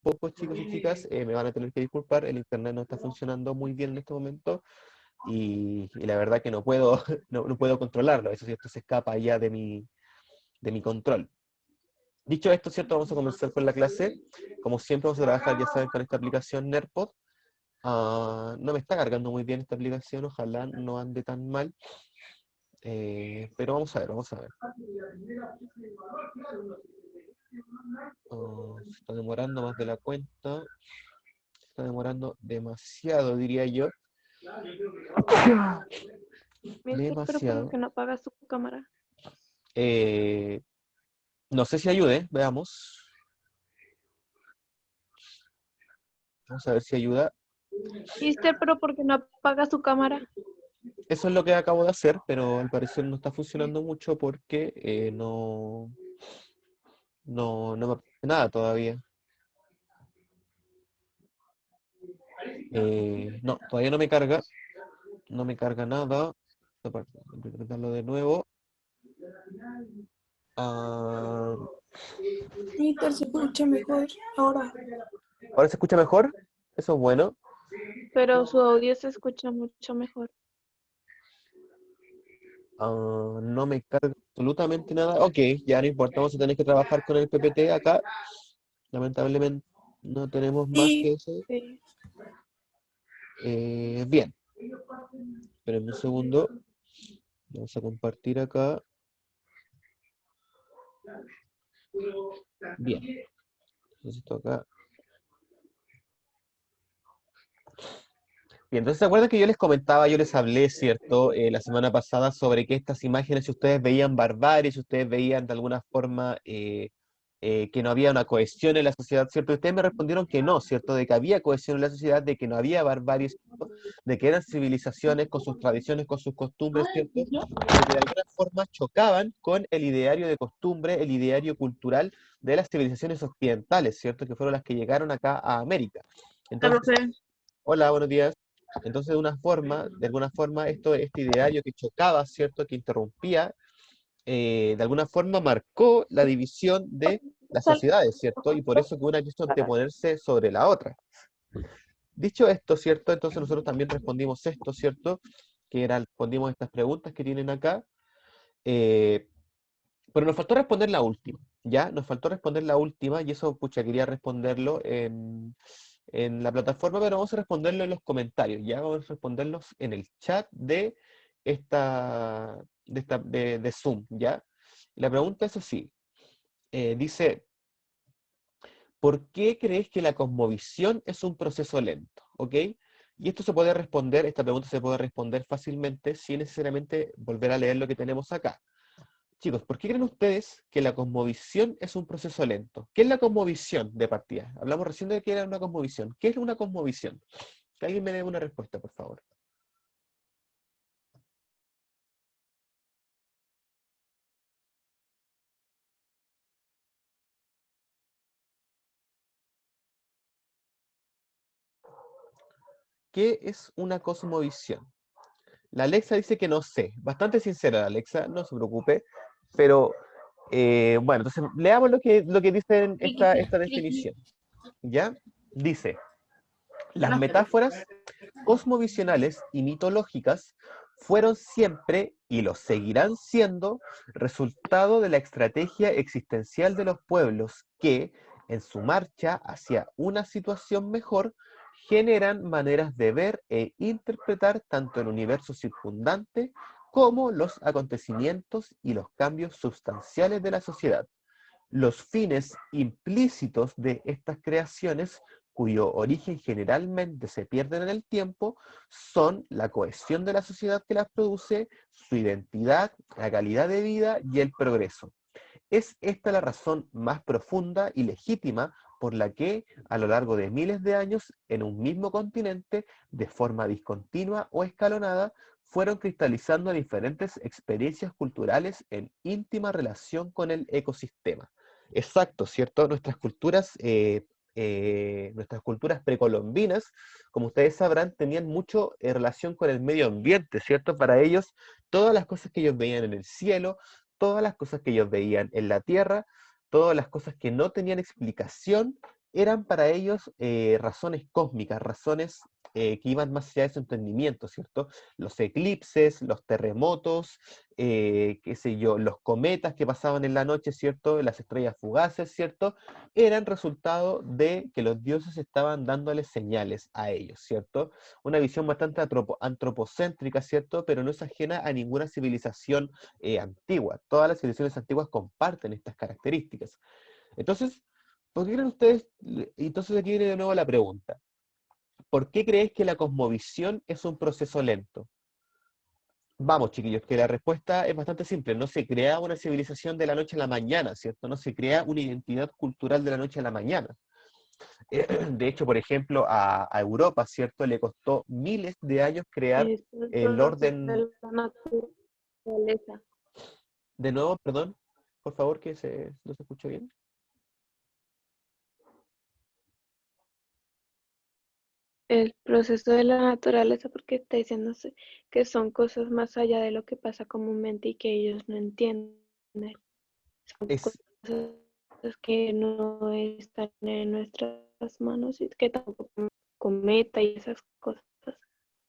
poco, chicos y chicas, me van a tener que disculpar, el internet no está funcionando muy bien en este momento y la verdad que no puedo, no puedo controlarlo, eso cierto, se escapa ya de mi control. Dicho esto, cierto, vamos a comenzar con la clase. Como siempre vamos a trabajar, ya saben, con esta aplicación Nerpod. No me está cargando muy bien esta aplicación, ojalá no ande tan mal. Pero vamos a ver, vamos a ver. Se está demorando más de la cuenta. Se está demorando demasiado, diría yo. Mister, pero ¿por Demasiado. qué no apaga su cámara? Eh, no sé si ayude, veamos. Vamos a ver si ayuda. Mister, pero ¿por qué no apaga su cámara? Eso es lo que acabo de hacer, pero al parecer no está funcionando mucho porque no me aparece nada todavía. No, todavía no me carga. No me carga nada. Voy a intentarlo de nuevo. Ah, Mister, se escucha mejor ahora. ¿ahora se escucha mejor? Eso es bueno. Pero su audio se escucha mucho mejor. No me carga absolutamente nada. Ok, ya no importa, vamos a tener que trabajar con el PPT acá. Lamentablemente no tenemos más que Sí, eso. Sí. Bien, espérenme un segundo. Vamos a compartir acá. Bien, necesito acá. Bien, entonces, ¿se acuerdan que yo les comentaba, yo les hablé, ¿cierto? La semana pasada sobre que estas imágenes, si ustedes veían barbarie, si ustedes veían de alguna forma que no había una cohesión en la sociedad, ¿cierto? Y ustedes me respondieron que no, ¿cierto? De que había cohesión en la sociedad, de que no había barbarie, ¿cierto? De que eran civilizaciones con sus tradiciones, con sus costumbres, ¿cierto? Pero que de alguna forma chocaban con el ideario de costumbre, el ideario cultural de las civilizaciones occidentales, ¿cierto? Que fueron las que llegaron acá a América. Entonces, hola, buenos días. Entonces, de alguna forma, este ideario que chocaba, ¿cierto? Que interrumpía, de alguna forma marcó la división de las sociedades, ¿cierto? Y por eso que una quiso anteponerse sobre la otra. Dicho esto, ¿cierto? Entonces nosotros también respondimos esto, ¿cierto? Respondimos estas preguntas que tienen acá. eh, pero nos faltó responder la última, ¿ya? Nos faltó responder la última y eso, pucha, quería responderlo en la plataforma, pero vamos a responderlo en los comentarios, ¿ya? Vamos a responderlos en el chat de Zoom, ¿ya? Y la pregunta es así, dice, ¿por qué crees que la cosmovisión es un proceso lento? ¿Ok? Y esto se puede responder, esta pregunta se puede responder fácilmente sin necesariamente volver a leer lo que tenemos acá. Chicos, ¿por qué creen ustedes que la cosmovisión es un proceso lento? ¿Qué es la cosmovisión de partida? Hablamos recién de que era una cosmovisión. ¿Qué es una cosmovisión? Que alguien me dé una respuesta, por favor. ¿Qué es una cosmovisión? La Alexa dice que no sé. Bastante sincera la Alexa, no se preocupe. Pero, bueno, entonces leamos lo que dice en esta definición. ¿Ya? Dice, las metáforas cosmovisionales y mitológicas fueron siempre y lo seguirán siendo resultado de la estrategia existencial de los pueblos que, en su marcha hacia una situación mejor, generan maneras de ver e interpretar tanto el universo circundante como los acontecimientos y los cambios sustanciales de la sociedad. Los fines implícitos de estas creaciones, cuyo origen generalmente se pierden en el tiempo, son la cohesión de la sociedad que las produce, su identidad, la calidad de vida y el progreso. Es esta la razón más profunda y legítima por la que, a lo largo de miles de años, en un mismo continente, de forma discontinua o escalonada, fueron cristalizando diferentes experiencias culturales en íntima relación con el ecosistema. Exacto, ¿cierto? Nuestras culturas precolombinas, como ustedes sabrán, tenían mucho relación con el medio ambiente, ¿cierto? Para ellos, todas las cosas que ellos veían en el cielo, todas las cosas que ellos veían en la tierra, todas las cosas que no tenían explicación, eran para ellos razones cósmicas, razones que iban más allá de su entendimiento, ¿cierto? Los eclipses, los terremotos, qué sé yo, los cometas que pasaban en la noche, ¿cierto? Las estrellas fugaces, ¿cierto? Eran resultado de que los dioses estaban dándoles señales a ellos, ¿cierto? Una visión bastante antropocéntrica, ¿cierto? Pero no es ajena a ninguna civilización antigua. Todas las civilizaciones antiguas comparten estas características. Entonces, ¿por qué creen ustedes? Entonces aquí viene de nuevo la pregunta. ¿Por qué creéis que la cosmovisión es un proceso lento? Vamos, chiquillos, que la respuesta es bastante simple. No se crea una civilización de la noche a la mañana, ¿cierto? No se crea una identidad cultural de la noche a la mañana. De hecho, por ejemplo, a Europa, ¿cierto? Le costó miles de años crear Es el el proceso orden. de la naturaleza. De nuevo, perdón, por favor, que no se escuche bien. El proceso de la naturaleza, porque está diciéndose que son cosas más allá de lo que pasa comúnmente y que ellos no entienden. Son Es cosas que no están en nuestras manos y que tampoco cometa y esas cosas.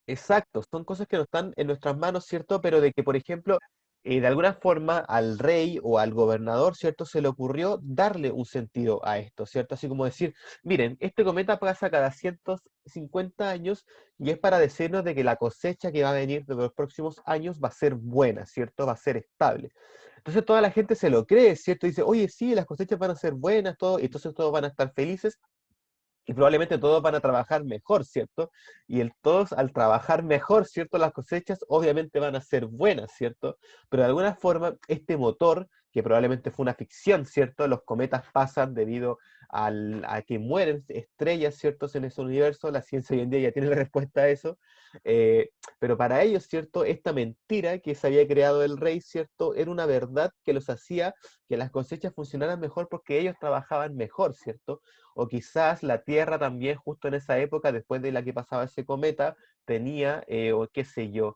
Exacto, son cosas que no están en nuestras manos, ¿cierto? Pero de que, por ejemplo, de alguna forma al rey o al gobernador, ¿cierto? Se le ocurrió darle un sentido a esto, ¿cierto? Así como decir, miren, este cometa pasa cada 150 años y es para decirnos de que la cosecha que va a venir de los próximos años va a ser buena, ¿cierto? Va a ser estable. Entonces toda la gente se lo cree, ¿cierto? Dice, oye, sí, las cosechas van a ser buenas, todo, y entonces todos van a estar felices y probablemente todos van a trabajar mejor, ¿cierto? Y todos al trabajar mejor, ¿cierto? Las cosechas obviamente van a ser buenas, ¿cierto? Pero de alguna forma este motor, que probablemente fue una ficción, ¿cierto? Los cometas pasan debido a que mueren estrellas, ¿cierto? En ese universo, la ciencia hoy en día ya tiene la respuesta a eso, eh, pero para ellos, ¿cierto? Esta mentira que se había creado el rey, ¿cierto? Era una verdad que los hacía que las cosechas funcionaran mejor porque ellos trabajaban mejor, ¿cierto? O quizás la Tierra también justo en esa época, después de la que pasaba ese cometa, tenía, o qué sé yo,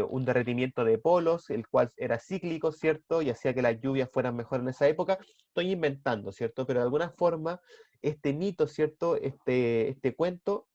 un derretimiento de polos, el cual era cíclico, ¿cierto? Y hacía que las lluvias fueran mejor en esa época. Estoy inventando, ¿cierto? Pero de alguna forma, este mito, ¿cierto? Este cuento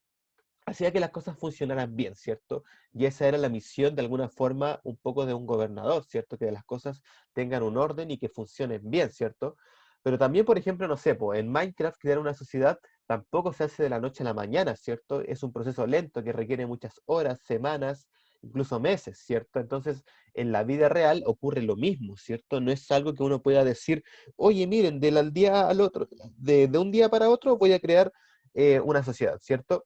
hacía que las cosas funcionaran bien, ¿cierto? Y esa era la misión de alguna forma un poco de un gobernador, ¿cierto? Que las cosas tengan un orden y que funcionen bien, ¿cierto? Pero también, por ejemplo, no sé, en Minecraft crear una sociedad tampoco se hace de la noche a la mañana, ¿cierto? Es un proceso lento que requiere muchas horas, semanas, incluso meses, ¿cierto? Entonces, en la vida real ocurre lo mismo, ¿cierto? No es algo que uno pueda decir, oye, miren, del al día al otro, de un día para otro voy a crear una sociedad, ¿cierto?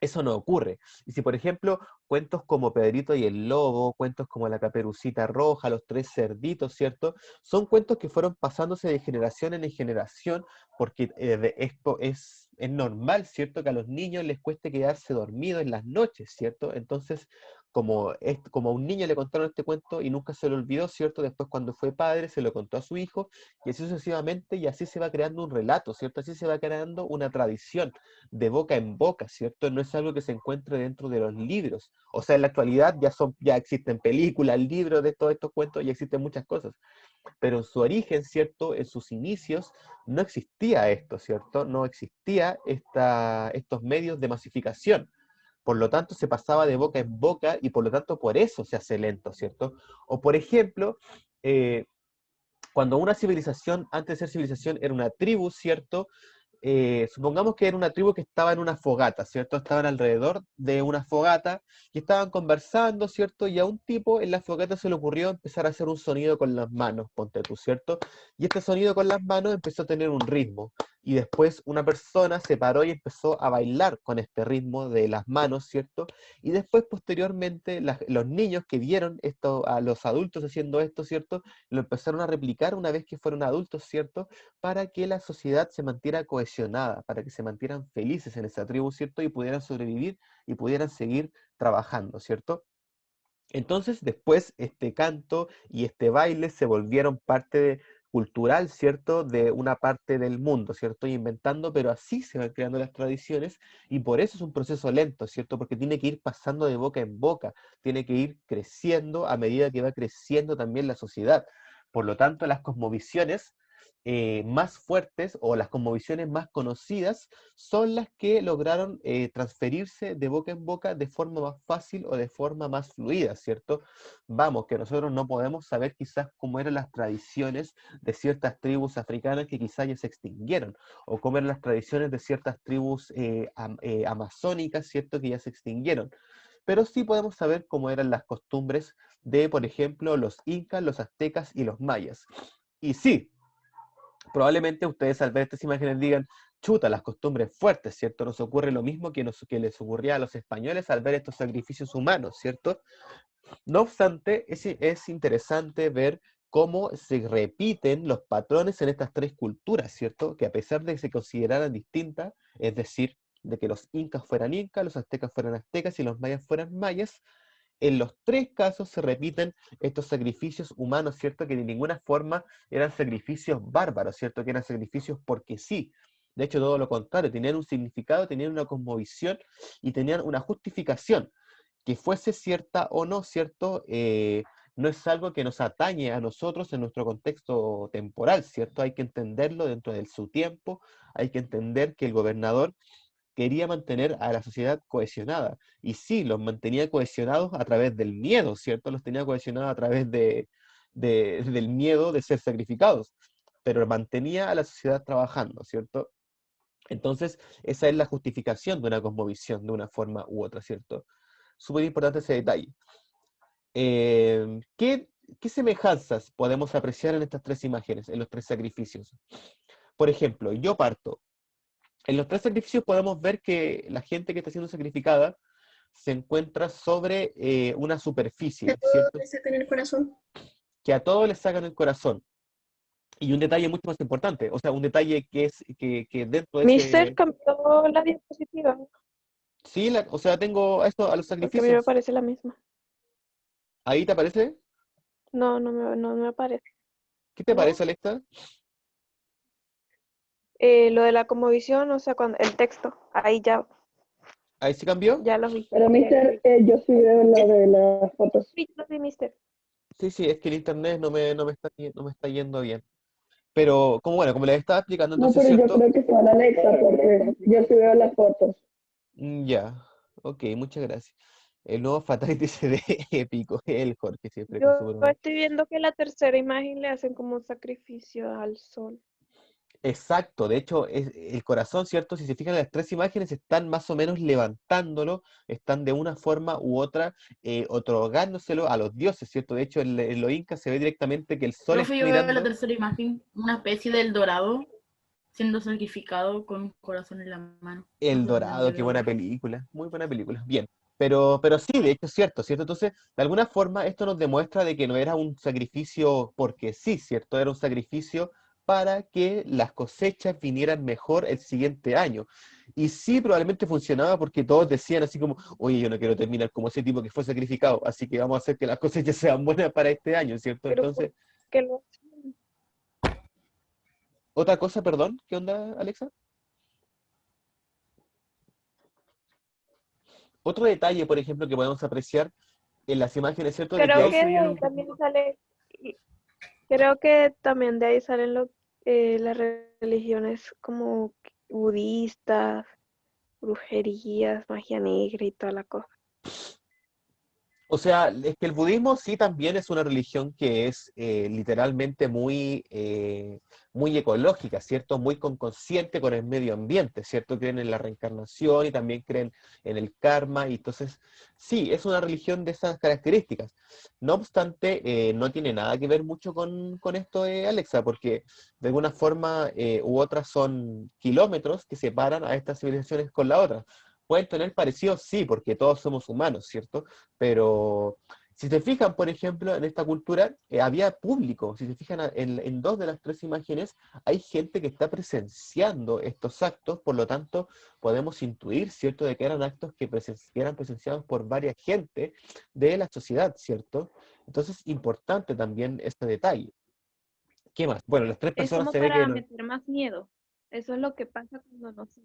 Eso no ocurre. Y si, por ejemplo, cuentos como Pedrito y el Lobo, cuentos como La Caperucita Roja, Los Tres Cerditos, ¿cierto? Son cuentos que fueron pasándose de generación en generación, porque esto es normal, ¿cierto? Que a los niños les cueste quedarse dormidos en las noches, ¿cierto? Entonces, como a un niño le contaron este cuento y nunca se lo olvidó, ¿cierto? Después, cuando fue padre, se lo contó a su hijo, y así sucesivamente, y así se va creando un relato, ¿cierto? Así se va creando una tradición de boca en boca, ¿cierto? No es algo que se encuentre dentro de los libros. O sea, en la actualidad ya existen películas, libros de todos estos cuentos, ya existen muchas cosas. Pero en su origen, ¿cierto? En sus inicios, no existía esto, ¿cierto? No existía estos medios de masificación. Por lo tanto, se pasaba de boca en boca y por lo tanto por eso se hace lento, ¿cierto? O por ejemplo, eh, cuando una civilización, antes de ser civilización, era una tribu, ¿cierto? Supongamos que era una tribu que estaba en una fogata, ¿cierto? Estaban alrededor de una fogata y estaban conversando, ¿cierto? Y a un tipo en la fogata se le ocurrió empezar a hacer un sonido con las manos, ponte tú, ¿cierto? Y este sonido con las manos empezó a tener un ritmo. Y después una persona se paró y empezó a bailar con este ritmo de las manos, ¿cierto? Y después, posteriormente, los niños que vieron esto, a los adultos haciendo esto, ¿cierto? Lo empezaron a replicar una vez que fueron adultos, ¿cierto? Para que la sociedad se mantuviera cohesionada, para que se mantuvieran felices en esa tribu, ¿cierto? Y pudieran sobrevivir y pudieran seguir trabajando, ¿cierto? Entonces, después, este canto y este baile se volvieron cultural, ¿cierto? De una parte del mundo, ¿cierto? Inventando, pero así se van creando las tradiciones y por eso es un proceso lento, ¿cierto? Porque tiene que ir pasando de boca en boca, tiene que ir creciendo a medida que va creciendo también la sociedad. Por lo tanto, las cosmovisiones más fuertes o las cosmovisiones más conocidas son las que lograron transferirse de boca en boca de forma más fácil o de forma más fluida, ¿cierto? Vamos, que nosotros no podemos saber quizás cómo eran las tradiciones de ciertas tribus africanas que quizás ya se extinguieron, o cómo eran las tradiciones de ciertas tribus amazónicas, ¿cierto? Que ya se extinguieron. Pero sí podemos saber cómo eran las costumbres de, por ejemplo, los incas, los aztecas y los mayas. Y sí, probablemente ustedes al ver estas imágenes digan, chuta, las costumbres fuertes, ¿cierto? Nos ocurre lo mismo que les ocurría a los españoles al ver estos sacrificios humanos, ¿cierto? No obstante, es interesante ver cómo se repiten los patrones en estas tres culturas, ¿cierto? Que a pesar de que se consideraran distintas, es decir, de que los incas fueran incas, los aztecas fueran aztecas y los mayas fueran mayas, en los tres casos se repiten estos sacrificios humanos, ¿cierto? Que de ninguna forma eran sacrificios bárbaros, ¿cierto? Que eran sacrificios porque sí. De hecho, todo lo contrario, tenían un significado, tenían una cosmovisión y tenían una justificación. Que fuese cierta o no, ¿cierto? No es algo que nos atañe a nosotros en nuestro contexto temporal, ¿cierto? Hay que entenderlo dentro de su tiempo, hay que entender que el gobernador quería mantener a la sociedad cohesionada. Y sí, los mantenía cohesionados a través del miedo, ¿cierto? Los tenía cohesionados a través del miedo de ser sacrificados, pero mantenía a la sociedad trabajando, ¿cierto? Entonces, esa es la justificación de una cosmovisión, de una forma u otra, ¿cierto? Súper importante ese detalle. ¿Qué semejanzas podemos apreciar en estas tres imágenes, en los tres sacrificios? Por ejemplo, yo parto. En los tres sacrificios podemos ver que la gente que está siendo sacrificada se encuentra sobre una superficie, ¿cierto? Le sacan el corazón. Que a todos les sacan el corazón. Y un detalle mucho más importante, o sea, un detalle que es que dentro de Mister ese... cambió la diapositiva, Sí, o sea, tengo esto a los porque a mí me sacrificios. parece la misma. ¿Ahí te aparece? No, no me parece. ¿Qué te ¿No? parece, Alexa? Lo de la conmovisión, o sea, cuando el texto, ahí ¿Ahí sí cambió? ya lo vi. Pero, mister, yo sí veo lo de las fotos. Sí, lo vi, mister. Sí, es que el internet no me está yendo bien. Pero, como les estaba explicando, No, entonces, pero yo ¿cierto? creo que fue la Alexa, porque yo sí veo las fotos. Ya, ok, muchas gracias. El nuevo Fatality se ve épico, el Jorge siempre con su Yo broma. estoy viendo que la tercera imagen le hacen como un sacrificio al sol. Exacto, de hecho, el corazón, ¿cierto? Si se fijan, las tres imágenes están más o menos levantándolo, están de una forma u otra otorgándoselo a los dioses, ¿cierto? De hecho, en los incas se ve directamente que el sol Profe, está yo veo la mirando tercera imagen, una especie del dorado siendo sacrificado con un corazón en la mano. No El sé dónde Dorado, lo qué veo buena bien. película, muy buena película. Bien, pero sí, de hecho es cierto, ¿cierto? Entonces, de alguna forma, esto nos demuestra de que no era un sacrificio porque sí, ¿cierto? Era un sacrificio para que las cosechas vinieran mejor el siguiente año. Y sí, probablemente funcionaba porque todos decían así como, oye, yo no quiero terminar como ese tipo que fue sacrificado, así que vamos a hacer que las cosechas sean buenas para este año, ¿cierto? Pero ¿por Entonces, qué lo hacen? otra cosa, perdón, ¿qué onda, Alexa? Otro detalle, por ejemplo, que podemos apreciar en las imágenes, ¿cierto? De que Creo hay... que de ahí también sale, creo que también de ahí salen las religiones como budistas, brujerías, magia negra y toda la cosa. O sea, es que el budismo sí también es una religión que es literalmente muy ecológica, ¿cierto? Muy consciente con el medio ambiente, ¿cierto? Creen en la reencarnación y también creen en el karma, y entonces sí, es una religión de esas características. No obstante, no tiene nada que ver mucho con esto de Alexa, porque de alguna forma u otra son kilómetros que separan a estas civilizaciones con la otra. Pueden tener parecidos, sí, porque todos somos humanos, ¿cierto? Pero si se fijan, por ejemplo, en esta cultura, había público. Si se fijan en dos de las tres imágenes, hay gente que está presenciando estos actos, por lo tanto, podemos intuir, ¿cierto?, de que eran actos que eran presenciados por varias gente de la sociedad, ¿cierto? Entonces, importante también este detalle. ¿Qué más? Bueno, las tres Es personas como se ve que para no. meter más miedo. Eso es lo que pasa cuando no sé.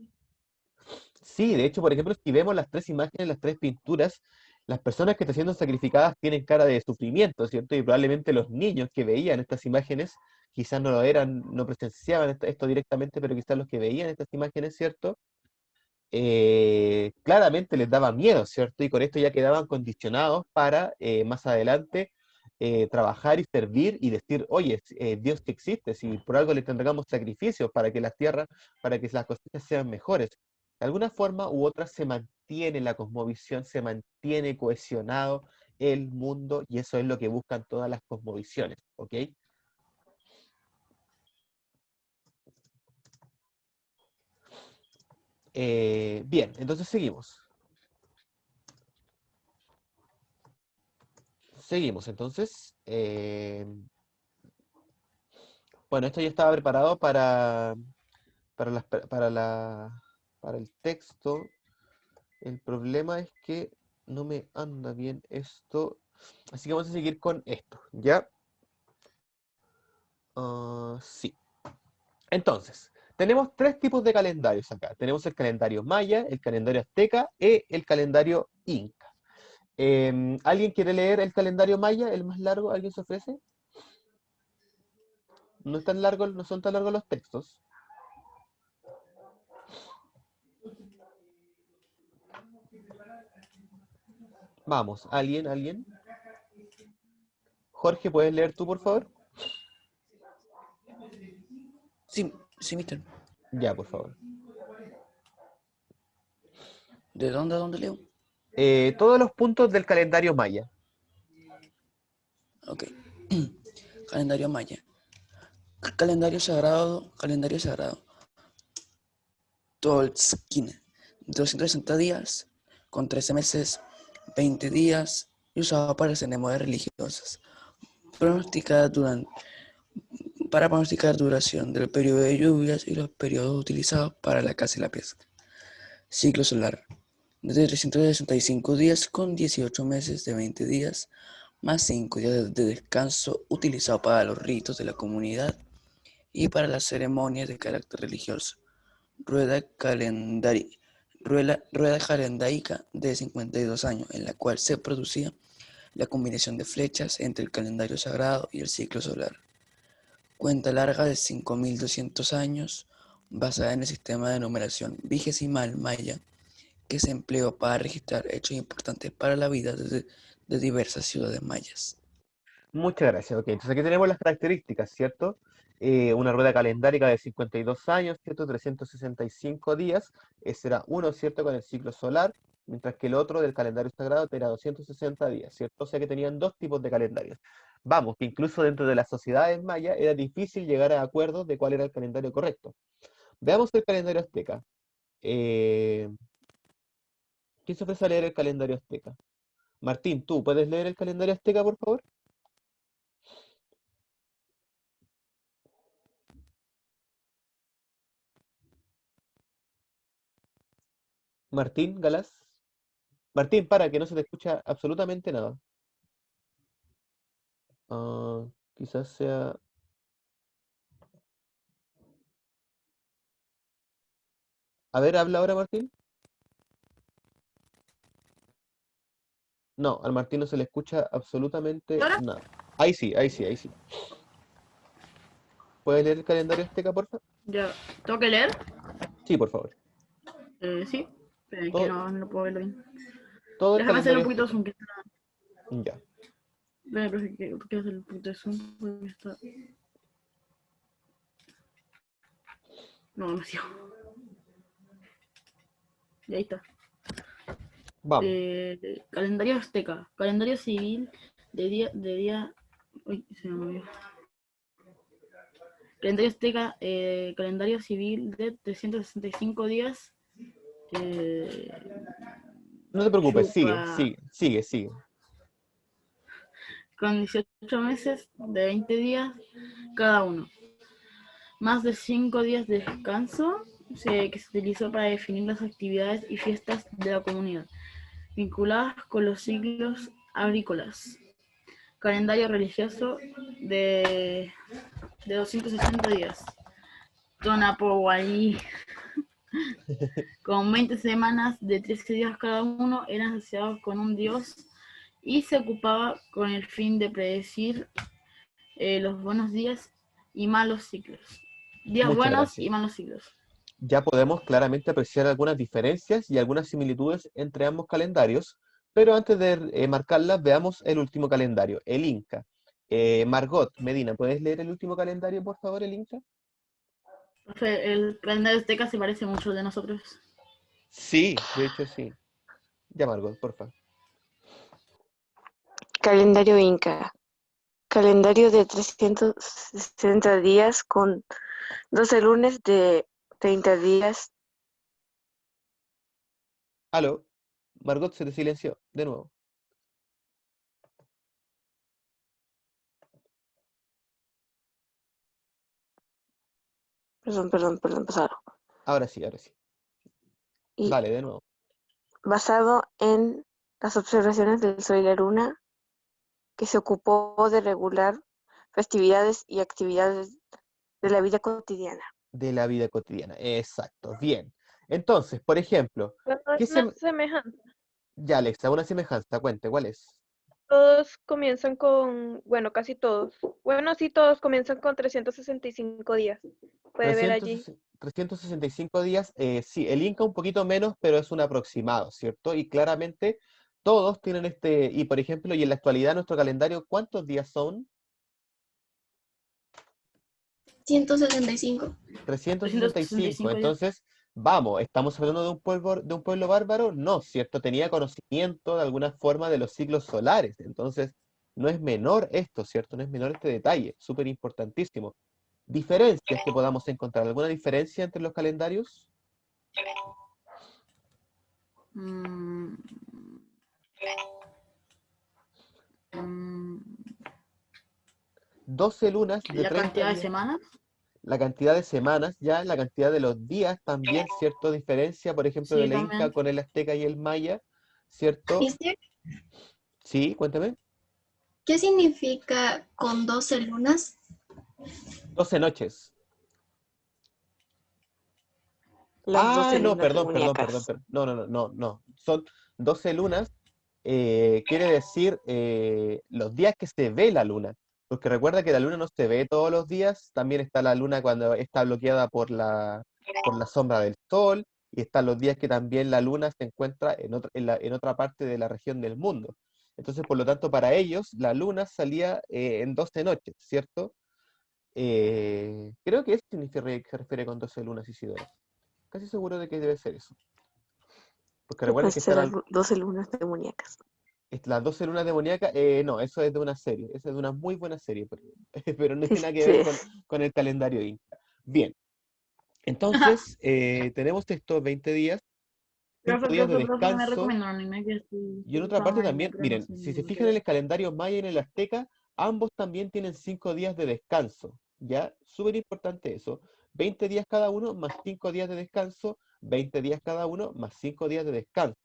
Sí, de hecho, por ejemplo, si vemos las tres imágenes, las tres pinturas, Las personas que están siendo sacrificadas tienen cara de sufrimiento, ¿cierto? Y probablemente los niños que veían estas imágenes, quizás no lo eran, no presenciaban esto directamente, pero quizás los que veían estas imágenes, ¿cierto? Claramente les daba miedo, ¿cierto? Y con esto ya quedaban condicionados para más adelante trabajar y servir y decir, oye, Dios que existe, si por algo le entregamos sacrificios para que las tierras, para que las cosechas sean mejores. De alguna forma u otra se mantiene la cosmovisión, se mantiene cohesionado el mundo y eso es lo que buscan todas las cosmovisiones, ¿ok? Bien, entonces seguimos. Seguimos, entonces. Bueno, esto ya estaba preparado para el texto. El problema es que no me anda bien esto. Así que vamos a seguir con esto, ¿ya? Sí. Entonces, tenemos tres tipos de calendarios acá. Tenemos el calendario maya, el calendario azteca y el calendario inca. ¿Alguien quiere leer el calendario maya, el más largo? ¿Alguien se ofrece? No es tan largo, no son tan largos los textos. Vamos, ¿alguien? Jorge, ¿puedes leer tú, por favor? Sí, sí, mister. Ya, por favor. ¿De dónde a dónde leo? Todos los puntos del calendario maya. Ok. Calendario maya. Calendario sagrado. Tolskien. 260 días, con 13 meses, 20 días, y usado para ceremonias religiosas. Para pronosticar duración del periodo de lluvias y los periodos utilizados para la caza y la pesca. Ciclo solar. De 365 días con 18 meses de 20 días, más 5 días de descanso utilizado para los ritos de la comunidad y para las ceremonias de carácter religioso. Rueda calendaica de 52 años, en la cual se producía la combinación de flechas entre el calendario sagrado y el ciclo solar. Cuenta larga de 5.200 años, basada en el sistema de numeración vigesimal maya, que se empleó para registrar hechos importantes para la vida de diversas ciudades mayas. Muchas gracias. Ok, entonces aquí tenemos las características, ¿cierto? Una rueda calendárica de 52 años, ¿cierto? 365 días. Ese era uno, ¿cierto? Con el ciclo solar, mientras que el otro del calendario sagrado era 260 días, ¿cierto? O sea que tenían dos tipos de calendarios. Vamos, que incluso dentro de las sociedades mayas era difícil llegar a acuerdos de cuál era el calendario correcto. Veamos el calendario azteca. Eh, ¿Quién se ofrece a leer el calendario azteca? Martín, ¿tú puedes leer el calendario azteca, por favor? Martín Galás. Martín, para, que no se te escucha absolutamente nada. Ah, quizás sea... A ver, habla ahora, Martín. No, al Martín no se le escucha absolutamente ¿Ahora? nada. Ahí sí, ahí sí, ahí sí. ¿Puedes leer el calendario azteca, por favor? Ya. ¿Tengo que leer? Sí, por favor. Sí. Pero es que Todo, no puedo verlo bien. todo el Déjame hacer un calendario poquito de azteca. zoom. Ya. Pero quiero hacer un poquito de zoom porque está... No, demasiado. Y ahí está. Vamos. Calendario azteca. Calendario civil de día... Uy, se me movió. Calendario azteca, calendario civil de 365 días. No te preocupes, sigue, Chupa sigue, sigue, sigue. con 18 meses de 20 días cada uno. Más de 5 días de descanso que se utilizó para definir las actividades y fiestas de la comunidad, vinculadas con los ciclos agrícolas. Calendario religioso de 260 días. Tonapowali. Con 20 semanas de 13 días cada uno, eran asociados con un dios y se ocupaba con el fin de predecir los buenos días y malos ciclos. Días Muchas buenos gracias. y malos ciclos. Ya podemos claramente apreciar algunas diferencias y algunas similitudes entre ambos calendarios, pero antes de marcarlas, veamos el último calendario, el Inca. Margot, Medina, ¿puedes leer el último calendario, por favor, el Inca? Profe, el calendario azteca se parece mucho al de nosotros. Sí, de hecho sí. Ya, Margot, por favor. Calendario Inca. Calendario de 360 días con 12 lunes de 30 días. Aló, Margot se te silenció, de nuevo. Perdón, pasaron. Ahora sí, ahora sí. Y Dale, de nuevo. basado en las observaciones del Sol y la Luna, que se ocupó de regular festividades y actividades de la vida cotidiana. De la vida cotidiana, exacto, bien. Entonces, por ejemplo, Bueno, hay ¿qué se... una semejanza. Ya, Alexa, una semejanza, cuente, ¿cuál es? Todos comienzan con, bueno, casi todos. Bueno, sí, todos comienzan con 365 días. Puede ver allí. 365 días, sí, el Inca un poquito menos, pero es un aproximado, ¿cierto? Y claramente todos tienen y por ejemplo, y en la actualidad nuestro calendario, ¿cuántos días son? 165. 365. 365 días. Entonces, vamos, ¿estamos hablando de un pueblo bárbaro? No, ¿cierto? Tenía conocimiento de alguna forma de los ciclos solares. Entonces, no es menor esto, ¿cierto? No es menor este detalle, súper importantísimo. Diferencias que podamos encontrar. ¿Alguna diferencia entre los calendarios? Mm, mm, 12 lunas de la 30 cantidad de días. semanas. La cantidad de semanas, ya la cantidad de los días también, ¿cierto? Diferencia, por ejemplo, de Sí, la Inca también. con el Azteca y el Maya, ¿cierto? ¿Viste? Sí, cuéntame. ¿Qué significa con 12 lunas? 12 noches. Las 12 No, lunas perdón. demoníacas. No. Son 12 lunas, quiere decir los días que se ve la luna. Porque recuerda que la luna no se ve todos los días, también está la luna cuando está bloqueada por la sombra del sol, y están los días que también la luna se encuentra en otra parte de la región del mundo. Entonces, por lo tanto, para ellos, la luna salía en 12 noches, ¿cierto? Creo que eso se refiere con 12 lunas, Isidora. Casi seguro de que debe ser eso. Porque Yo recuerden que pensé están las 12 lunas demoníacas. las 12 lunas demoníacas. No, eso es de una serie. Esa es de una muy buena serie, pero no Sí, tiene nada que ver sí. con el calendario Inca. Bien, entonces tenemos estos 20 días, 5 días de Profe, me descanso. recomiendo un anime que Y en otra estaba parte viendo, también, pero no miren, sé si se ni qué fijan en ver. el calendario maya y en el azteca, ambos también tienen 5 días de descanso. ¿Ya? Súper importante eso. 20 días cada uno más 5 días de descanso, 20 días cada uno más 5 días de descanso.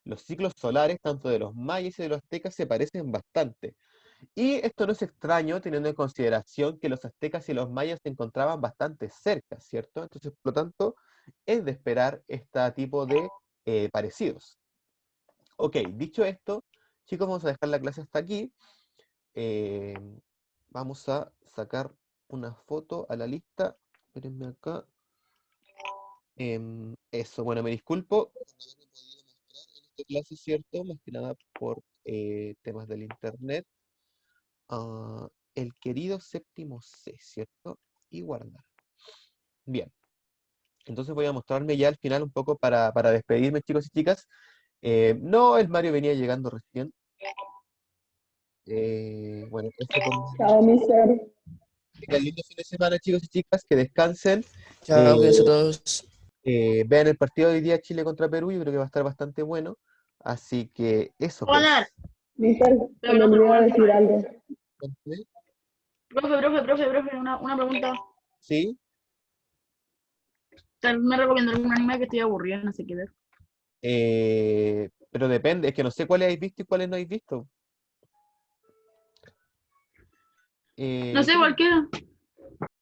Los ciclos solares, tanto de los mayas y de los aztecas, se parecen bastante. Y esto no es extraño teniendo en consideración que los aztecas y los mayas se encontraban bastante cerca, ¿cierto? Entonces, por lo tanto, es de esperar este tipo de parecidos. Ok, dicho esto, chicos, vamos a dejar la clase hasta aquí. Eh, Vamos a sacar una foto a la lista. Espérenme acá. Eso, bueno, me disculpo por no haberme podido mostrar en esta clase, ¿cierto? Más que nada por temas del internet. El querido séptimo C, ¿cierto? Y guardar. Bien, entonces voy a mostrarme ya al final un poco para despedirme, chicos y chicas. No, el Mario venía llegando recién. Bueno, eso por mi Chao, mister. tengan lindo fin de semana, chicos y chicas, que descansen. Chao, cuídense todos. Vean el partido de hoy día Chile contra Perú, yo creo que va a estar bastante bueno. Así que eso Hola, pues. Mister, se me profe, olvidó decir algo. profe, una pregunta. ¿Sí? Tal vez me recomiendo algún anime que estoy aburrido, no sé qué ver. Pero depende, es que no sé cuáles habéis visto y cuáles no habéis visto. No sé, ¿Qué te- cualquiera.